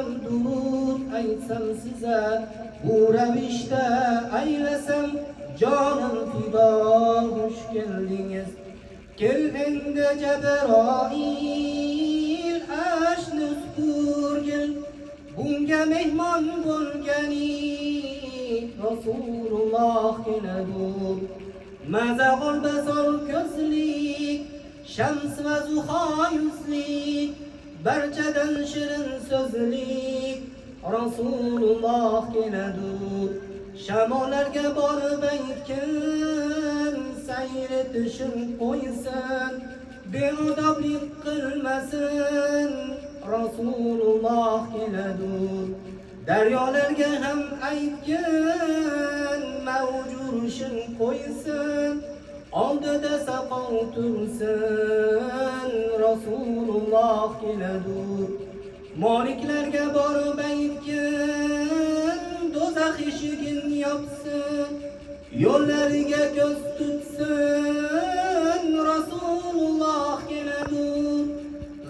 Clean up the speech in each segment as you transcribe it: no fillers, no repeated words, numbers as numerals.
ham durud aytsam size, bu ravishda aylasam jonim fido. Hoş geldingiz, kel endi Cebrail, ashni supurgil, bunga mehmon bo'lgani Rasululloh keladur. Maza basar ko'zlik, shams va zuho yuzlik, barchadan shirin so'zlik Rasululloh keladur. Shamolarga borib aytgin, sayr etishim qo'ysin, beodoblik qilmasin Rasululloh keladur. Daryolarga ham aytgin, mavjurishim qo'ysin, oldida saqov tursin Rasululloh keladur. Moliklarga borib aytgin, do'zax eshigin yopsin, yo'llariga ko'z tutsin Rasululloh keladur.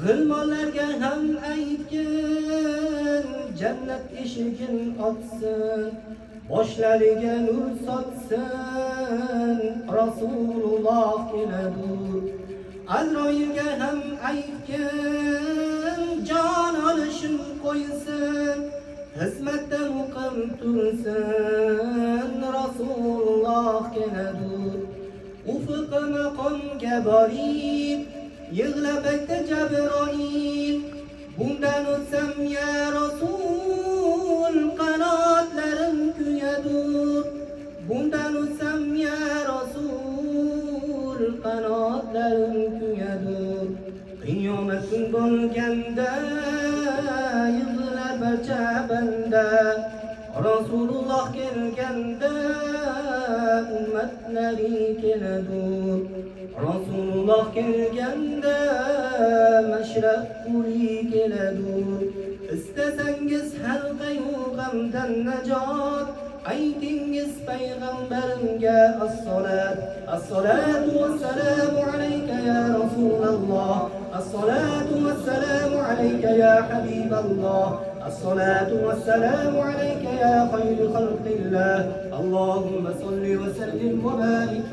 G'ilmonlarga ham aytgin, jannat eshigin ochsin, boshlariga nur sochsin Rasululloh keladur. Azroilga ham aytgin, jon olishim qo'ysin, xizmatda muqim tursin Rasululloh keladur. Ufuq maqomga borib yig'lab aytdi Jabroil, bundan o'tsam ya Rasul, qanotlarim kuyadur. Bundan o'tsam ya Rasul, qanotlarim kuyadur. Qiyomat kun bo'lganda yig'lar barcha banda, Rasululloh kelganda ummatlari keladur. Rasululloh kelganda mashraq quli keladur. İstesangiz har qayg'u g'amdan najot, aytingiz payg'ambarimga as-solat. As-salatu was-salamu alayka ya Rasululloh. As-salatu was-salamu alayka ya Habiballoh. As-salatu was-salamu alayka ya khayru khalqillah. Allahumma salli wa sallim wa barik